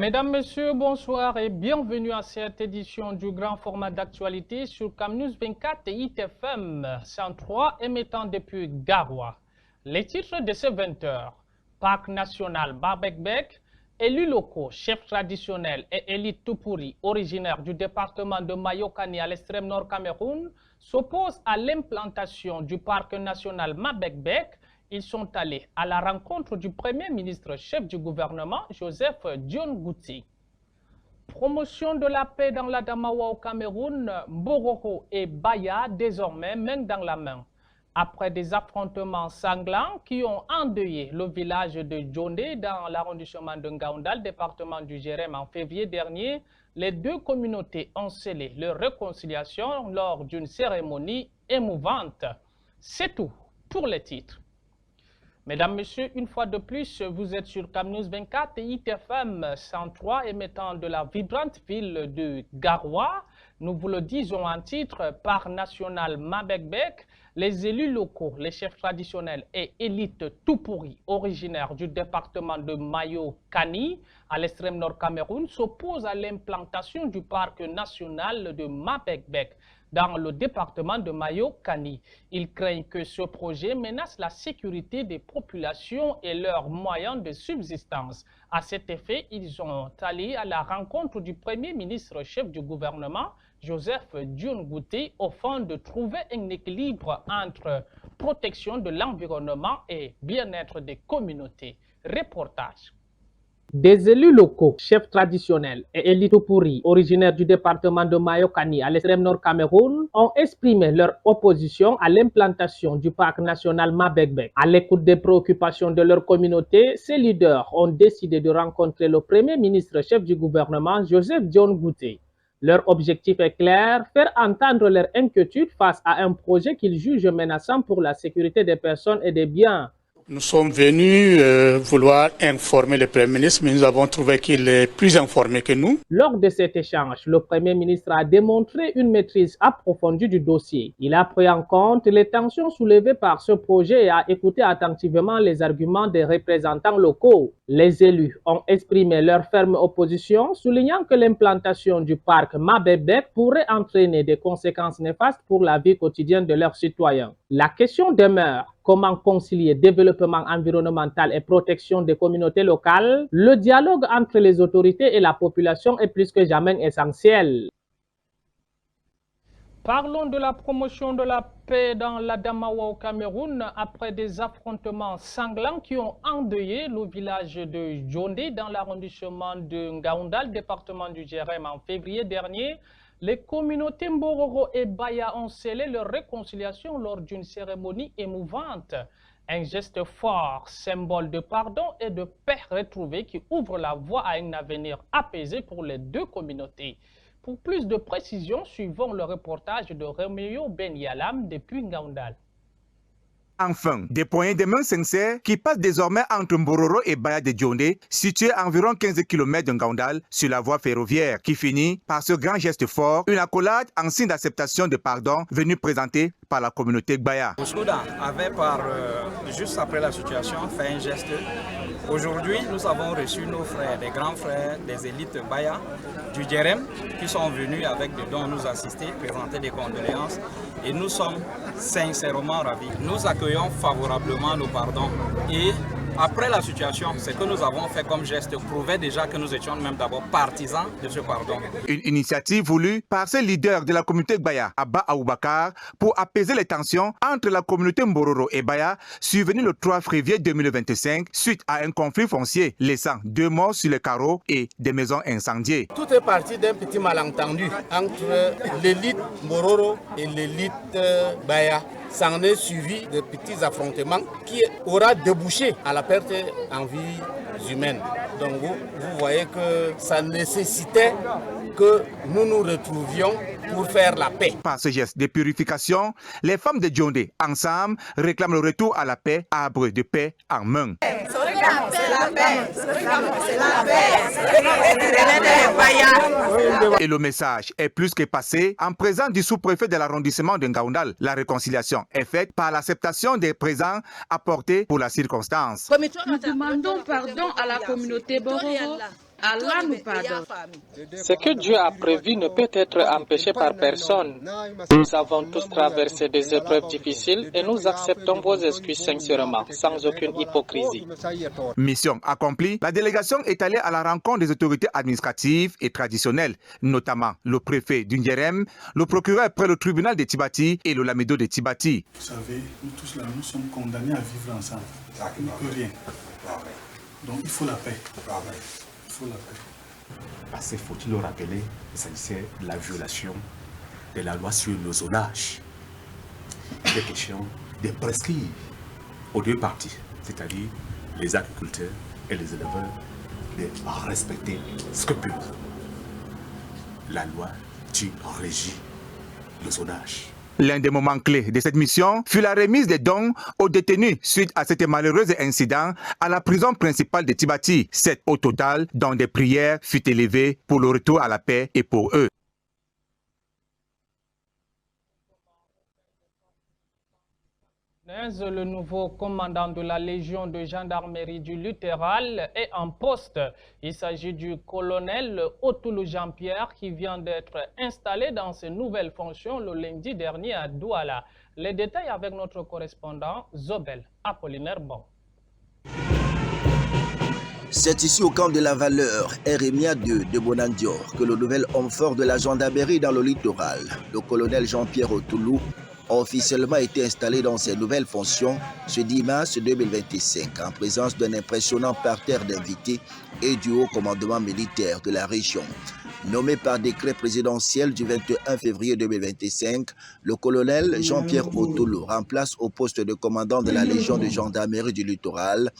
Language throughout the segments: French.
Mesdames, Messieurs, bonsoir et bienvenue à cette édition du grand format d'actualité sur CamNews 24 et ITFM 103 émettant depuis Garoua. Les titres de ces 20 heures: Parc national Babekbek, élus locaux, chefs traditionnels et élites Toupouri, originaires du département de Mayokani à l'extrême nord Cameroun, s'opposent à l'implantation du parc national Mabekbek. Ils sont allés à la rencontre du Premier ministre chef du gouvernement, Joseph Dione Ngouti. Promotion de la paix dans l'Adamawa au Cameroun, Mboroho et Baya désormais main dans la main. Après des affrontements sanglants qui ont endeuillé le village de Djondé dans l'arrondissement de Ngaoundal, département du Djerem en février dernier, les deux communautés ont scellé leur réconciliation lors d'une cérémonie émouvante. C'est tout pour les titres. Mesdames, Messieurs, une fois de plus, vous êtes sur CamNews 24 et ITFM 103 émettant de la vibrante ville de Garoua. Nous vous le disons en titre, Parc national Mabekbek, les élus locaux, les chefs traditionnels et élites Toupouri, originaires du département de Mayokani, à l'extrême nord Cameroun, s'opposent à l'implantation du parc national de Mabekbek dans le département de Mayokani. Ils craignent que ce projet menace la sécurité des populations et leurs moyens de subsistance. À cet effet, ils sont allés à la rencontre du Premier ministre chef du gouvernement, Joseph Dione Ngouti, au fond de trouver un équilibre entre protection de l'environnement et bien-être des communautés. Reportage. Des élus locaux, chefs traditionnels et élites Toupouri, originaires du département de Mayokani à l'extrême nord Cameroun, ont exprimé leur opposition à l'implantation du parc national Mabekbek. À l'écoute des préoccupations de leur communauté, ces leaders ont décidé de rencontrer le Premier ministre chef du gouvernement, Joseph Dione Ngouti. Leur objectif est clair, faire entendre leur inquiétude face à un projet qu'ils jugent menaçant pour la sécurité des personnes et des biens. Nous sommes venus vouloir informer le Premier ministre, mais nous avons trouvé qu'il est plus informé que nous. Lors de cet échange, le Premier ministre a démontré une maîtrise approfondie du dossier. Il a pris en compte les tensions soulevées par ce projet et a écouté attentivement les arguments des représentants locaux. Les élus ont exprimé leur ferme opposition, soulignant que l'implantation du parc Mabekbek pourrait entraîner des conséquences néfastes pour la vie quotidienne de leurs citoyens. La question demeure: comment concilier développement environnemental et protection des communautés locales? Le dialogue entre les autorités et la population est plus que jamais essentiel. Parlons de la promotion de la paix dans l'Adamawa au Cameroun après des affrontements sanglants qui ont endeuillé le village de Djondé dans l'arrondissement de Ngaoundal, département du Djerem en février dernier. Les communautés Mboroho et Baya ont scellé leur réconciliation lors d'une cérémonie émouvante. Un geste fort, symbole de pardon et de paix retrouvée qui ouvre la voie à un avenir apaisé pour les deux communautés. Pour plus de précisions, suivons le reportage de Roméo Ben Yalam depuis Ngaoundal. Enfin, des poignées de main sincères qui passent désormais entre Mbororo et Baya de Djondé, situés à environ 15 km de Ngaoundal, sur la voie ferroviaire, qui finit par ce grand geste fort, une accolade en signe d'acceptation de pardon venue présenter par la communauté Baya. Bouskouda avait juste après la situation, fait un geste. Aujourd'hui, nous avons reçu nos frères, des grands frères, des élites Baya du Djerem, qui sont venus avec des dons nous assister, présenter des condoléances. Et nous sommes sincèrement ravis. Nous accueillons favorablement nos pardons. Et après la situation, ce que nous avons fait comme geste prouvait déjà que nous étions même d'abord partisans de ce pardon. Une initiative voulue par ces leaders de la communauté Baya, Abba Aboubakar, pour apaiser les tensions entre la communauté Mbororo et Baya, survenue le 3 février 2025 suite à un conflit foncier laissant 2 morts sur les carreaux et des maisons incendiées. Tout est parti d'un petit malentendu entre l'élite Mbororo et l'élite Baya. S'en est suivi de petits affrontements qui aura débouché à la perte en vies humaines. Donc vous voyez que ça nécessitait que nous nous retrouvions pour faire la paix. Par ce geste de purification, les femmes de Djondé, ensemble, réclament le retour à la paix, arbre de paix en main. Et le message est plus que passé en présence du sous-préfet de l'arrondissement de Ngaoundal. La réconciliation est faite par l'acceptation des présents apportés pour la circonstance. Nous demandons pardon à la communauté Bororo Allah nous pardonne. Ce que Dieu a prévu ne peut être empêché par personne. Nous avons tous traversé des épreuves difficiles et nous acceptons vos excuses sincèrement, sans aucune hypocrisie. Mission accomplie, la délégation est allée à la rencontre des autorités administratives et traditionnelles, notamment le préfet d'Undjerem, le procureur près le tribunal de Tibati et le Lamido de Tibati. Vous savez, nous tous là, nous sommes condamnés à vivre ensemble. Il ne peut rien. Donc il faut la paix. Il faut la paix. Parce qu'il faut-il le rappeler, il s'agissait de la violation de la loi sur le zonage. Il est question de prescrire aux deux parties, c'est-à-dire les agriculteurs et les éleveurs, de respecter scrupuleusement la loi qui régit le zonage. L'un des moments clés de cette mission fut la remise des dons aux détenus suite à cet malheureux incident à la prison principale de Tibati. 7 au total, dont des prières furent élevées pour le retour à la paix et pour eux. Le nouveau commandant de la Légion de gendarmerie du littoral est en poste. Il s'agit du colonel Otoulou Jean-Pierre qui vient d'être installé dans ses nouvelles fonctions le lundi dernier à Douala. Les détails avec notre correspondant Zobel Apollinaire Bon. C'est ici au camp de la valeur, Eremia 2 de Bonandior, que le nouvel homme fort de la gendarmerie dans le littoral, le colonel Jean-Pierre Otoulou, a officiellement été installé dans ses nouvelles fonctions ce 10 mars 2025 en présence d'un impressionnant parterre d'invités et du haut commandement militaire de la région. Nommé par décret présidentiel du 21 février 2025, le colonel Jean-Pierre Otoulou remplace au poste de commandant de la Légion de gendarmerie du littoral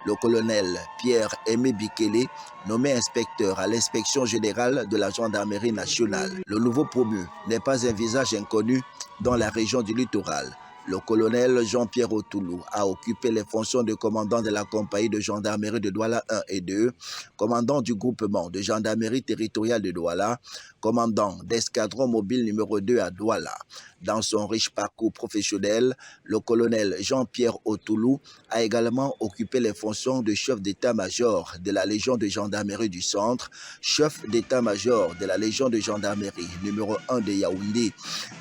le colonel Pierre-Aimé Bikele, nommé inspecteur à l'inspection générale de la gendarmerie nationale. Le nouveau promu n'est pas un visage inconnu dans la région du littoral. Le colonel Jean-Pierre Otoulou a occupé les fonctions de commandant de la compagnie de gendarmerie de Douala 1 et 2, commandant du groupement de gendarmerie territoriale de Douala, commandant d'escadron mobile numéro 2 à Douala. Dans son riche parcours professionnel, le colonel Jean-Pierre Otoulou a également occupé les fonctions de chef d'état-major de la Légion de gendarmerie du centre, chef d'état-major de la Légion de gendarmerie numéro 1 de Yaoundé.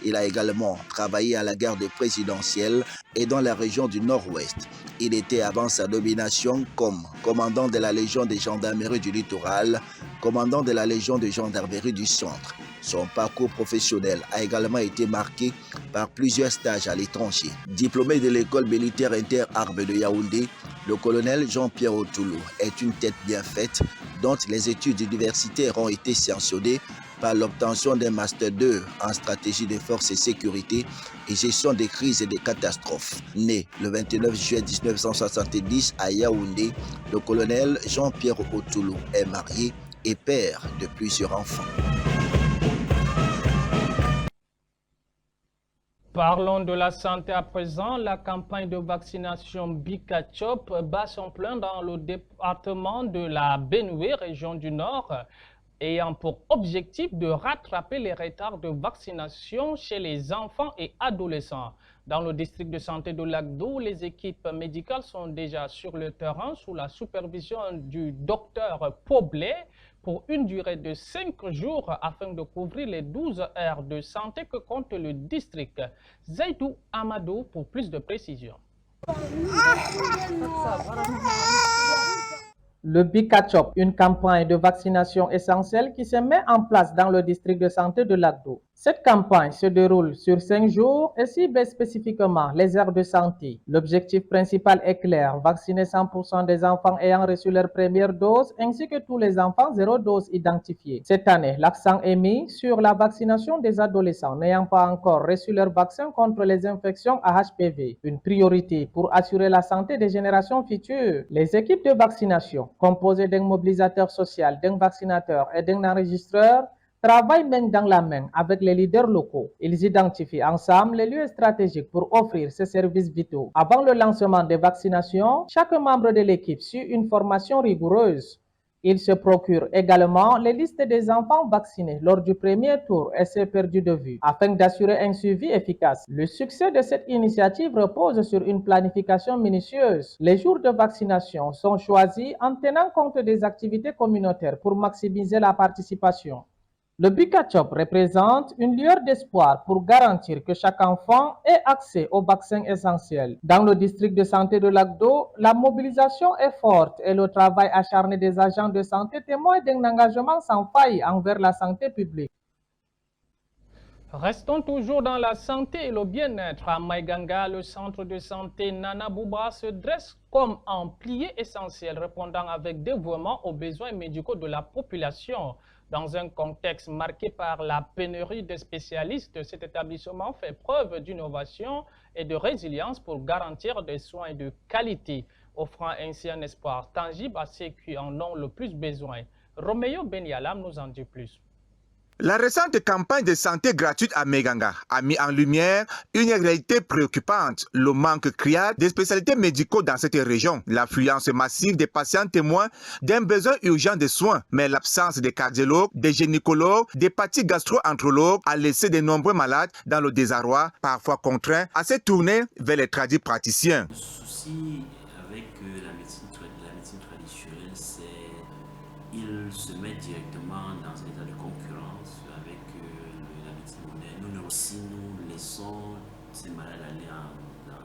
Il a également travaillé à la garde présidentielle et dans la région du Nord-Ouest. Il était avant sa nomination comme commandant de la Légion de gendarmerie du littoral, commandant de la Légion de gendarmerie du centre. Son parcours professionnel a également été marqué par plusieurs stages à l'étranger. Diplômé de l'école militaire interarmée de Yaoundé, le colonel Jean-Pierre Otoulou est une tête bien faite dont les études universitaires ont été sanctionnées par l'obtention d'un Master 2 en stratégie de force et sécurité et gestion des crises et des catastrophes. Né le 29 juillet 1970 à Yaoundé, le colonel Jean-Pierre Otoulou est marié et père de plusieurs enfants. Parlons de la santé à présent. La campagne de vaccination Bikachop bat son plein dans le département de la Benue, région du Nord, ayant pour objectif de rattraper les retards de vaccination chez les enfants et adolescents. Dans le district de santé de Lagdou, les équipes médicales sont déjà sur le terrain sous la supervision du docteur Poblet pour une durée de 5 jours afin de couvrir les 12 heures de santé que compte le district. Zaidou Amadou pour plus de précision. Le Bikachop, une campagne de vaccination essentielle qui se met en place dans le district de santé de Lagdou. Cette campagne se déroule sur 5 jours et cible spécifiquement les aires de santé. L'objectif principal est clair, vacciner 100% des enfants ayant reçu leur première dose ainsi que tous les enfants 0 dose identifiés. Cette année, l'accent est mis sur la vaccination des adolescents n'ayant pas encore reçu leur vaccin contre les infections à HPV. Une priorité pour assurer la santé des générations futures. Les équipes de vaccination, composées d'un mobilisateur social, d'un vaccinateur et d'un enregistreur, travaillent main dans la main avec les leaders locaux. Ils identifient ensemble les lieux stratégiques pour offrir ces services vitaux. Avant le lancement des vaccinations, chaque membre de l'équipe suit une formation rigoureuse. Il se procure également les listes des enfants vaccinés lors du premier tour et s'est perdu de vue. Afin d'assurer un suivi efficace, le succès de cette initiative repose sur une planification minutieuse. Les jours de vaccination sont choisis en tenant compte des activités communautaires pour maximiser la participation. Le Bikachop représente une lueur d'espoir pour garantir que chaque enfant ait accès aux vaccins essentiels. Dans le district de santé de Lagdo, la mobilisation est forte et le travail acharné des agents de santé témoigne d'un engagement sans faille envers la santé publique. Restons toujours dans la santé et le bien-être. À Maïganga, le centre de santé Nana Bouba se dresse comme un pilier essentiel répondant avec dévouement aux besoins médicaux de la population. Dans un contexte marqué par la pénurie de spécialistes, cet établissement fait preuve d'innovation et de résilience pour garantir des soins de qualité, offrant ainsi un espoir tangible à ceux qui en ont le plus besoin. Roméo Benyalam nous en dit plus. La récente campagne de santé gratuite à Maïganga a mis en lumière une réalité préoccupante, le manque criard des spécialités médicaux dans cette région. L'affluence massive des patients témoins d'un besoin urgent de soins, mais l'absence des cardiologues, des gynécologues, des hépatites gastro-entérologues a laissé de nombreux malades dans le désarroi, parfois contraints à se tourner vers les tradipraticiens. Le souci avec la médecine traditionnelle, c'est qu'il se met directement dans un état de concurrence avec la médecine moderne. Si nous laissons ces malades aller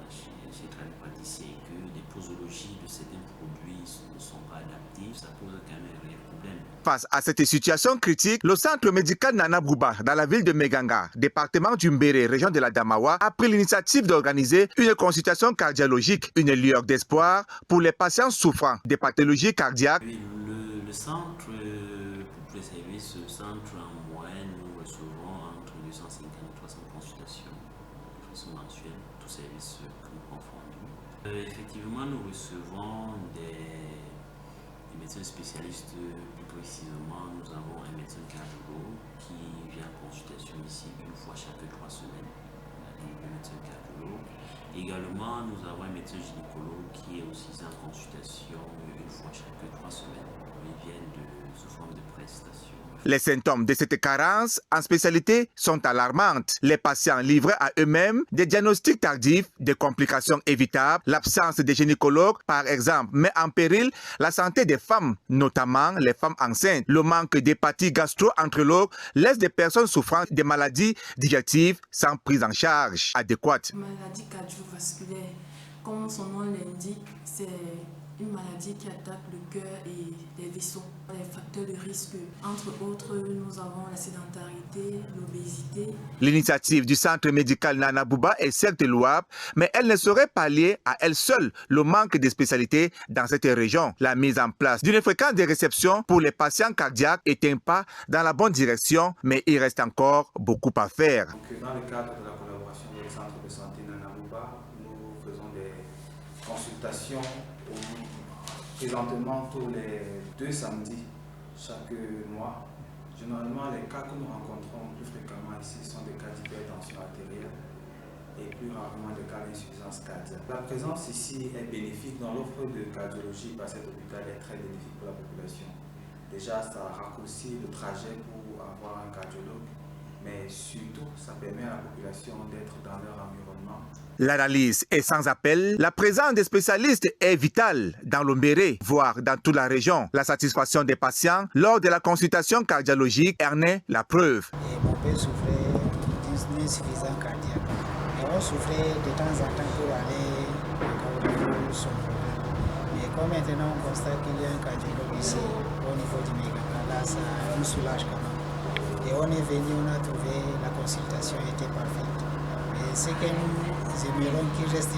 chez les tradipraticiens et que les posologies de certains produits ne sont pas adaptées, ça pose quand même un réel problème. Face à cette situation critique, le centre médical Nana Bouba, dans la ville de Maïganga, département du Mbéré, région de la Damawa, a pris l'initiative d'organiser une consultation cardiologique, une lueur d'espoir pour les patients souffrant de pathologies cardiaques. Le centre, pour préserver ce centre, en moyenne, nous recevons entre 250 et 300 consultations de façon mensuelle, tous services que nous confondons. Effectivement, nous recevons des médecins spécialistes, plus précisément, nous avons un médecin cardiologue qui vient en consultation ici une fois chaque 3 semaines, un médecin cardiologue. Également, nous avons un médecin gynécologue qui est aussi en consultation une fois chaque 3 semaines. Ils viennent sous forme de prestations. Les symptômes de cette carence en spécialité sont alarmantes. Les patients livrés à eux-mêmes, des diagnostics tardifs, des complications évitables, l'absence de gynécologues, par exemple, met en péril la santé des femmes, notamment les femmes enceintes. Le manque d'hépatie gastro-entérologue laisse des personnes souffrant de maladies digestives sans prise en charge adéquate. Maladie cardiovasculaire, comme son nom l'indique, c'est une maladie qui attaque le cœur et les vaisseaux. Les facteurs de risque, entre autres, nous avons la sédentarité, l'obésité. L'initiative du centre médical Nana Bouba est certes louable, mais elle ne saurait pallier à elle seule le manque de spécialités dans cette région. La mise en place d'une fréquence de réception pour les patients cardiaques est un pas dans la bonne direction, mais il reste encore beaucoup à faire. Donc, dans le cadre de la collaboration avec le centre de santé Nana Bouba, nous faisons des consultations présentement tous les 2 samedis chaque mois. Généralement, les cas que nous rencontrons plus fréquemment ici sont des cas d'hypertension artérielle et plus rarement des cas d'insuffisance cardiaque. La présence ici est bénéfique dans l'offre de cardiologie par cet hôpital est très bénéfique pour la population. Déjà, ça raccourcit le trajet pour avoir un cardiologue, mais surtout, ça permet à la population d'être dans leur environnement. L'analyse est sans appel. La présence des spécialistes est vitale dans le Mbéré, voire dans toute la région. La satisfaction des patients lors de la consultation cardiologique en est la preuve. Mon père souffrait d'une insuffisance cardiaque. Et on souffrait de temps en temps pour aller au son problème. Mais comme maintenant on constate qu'il y a un cardiologue ici, au niveau du Maïganga, là ça nous soulage quand même. Et on est venu, on a trouvé la consultation était parfaite. Mais c'est que nous aimerons qu'il reste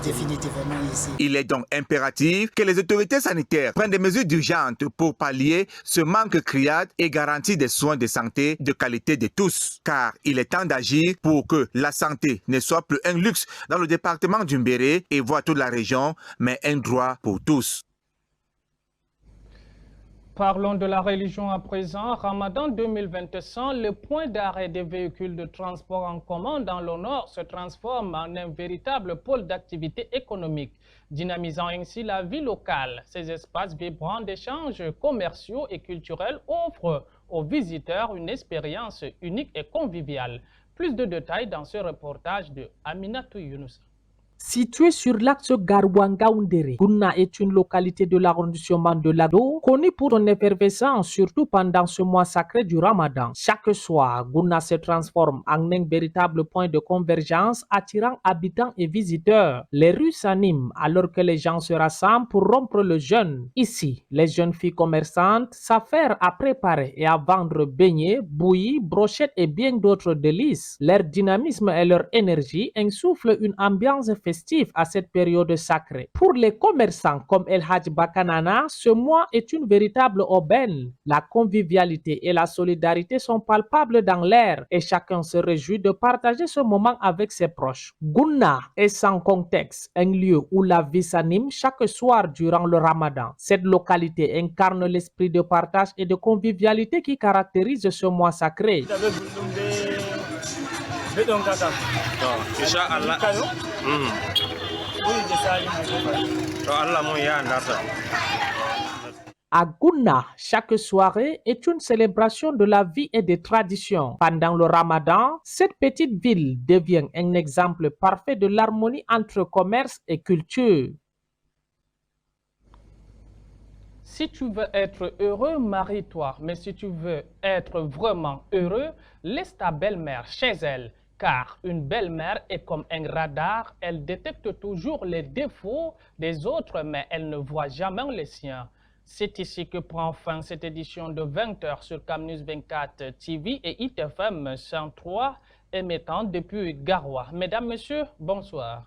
définitivement ici. Il est donc impératif que les autorités sanitaires prennent des mesures urgentes pour pallier ce manque criard et garantir des soins de santé de qualité de tous. Car il est temps d'agir pour que la santé ne soit plus un luxe dans le département du Mbéré et voire toute la région, mais un droit pour tous. Parlons de la religion à présent. Ramadan 2021, le point d'arrêt des véhicules de transport en commun dans le Nord se transforme en un véritable pôle d'activité économique, dynamisant ainsi la vie locale. Ces espaces vibrants d'échanges commerciaux et culturels offrent aux visiteurs une expérience unique et conviviale. Plus de détails dans ce reportage de Aminatou Younoussa. Situé sur l'axe Garwanga-Oundéré, Gouna est une localité de l'arrondissement de Lado, connue pour son effervescence, surtout pendant ce mois sacré du Ramadan. Chaque soir, Gouna se transforme en un véritable point de convergence attirant habitants et visiteurs. Les rues s'animent alors que les gens se rassemblent pour rompre le jeûne. Ici, les jeunes filles commerçantes s'affairent à préparer et à vendre beignets, bouillies, brochettes et bien d'autres délices. Leur dynamisme et leur énergie insufflent une ambiance festif à cette période sacrée. Pour les commerçants comme El Hadj Bakanana, ce mois est une véritable aubaine. La convivialité et la solidarité sont palpables dans l'air et chacun se réjouit de partager ce moment avec ses proches. Gouna est sans contexte, un lieu où la vie s'anime chaque soir durant le Ramadan. Cette localité incarne l'esprit de partage et de convivialité qui caractérise ce mois sacré. À Gouna, chaque soirée est une célébration de la vie et des traditions. Pendant le Ramadan, cette petite ville devient un exemple parfait de l'harmonie entre commerce et culture. Si tu veux être heureux, marie-toi. Mais si tu veux être vraiment heureux, laisse ta belle-mère chez elle. Car une belle-mère est comme un radar, elle détecte toujours les défauts des autres, mais elle ne voit jamais les siens. C'est ici que prend fin cette édition de 20h sur Camnews 24 TV et ITFM 103, émettant depuis Garoua. Mesdames, Messieurs, bonsoir.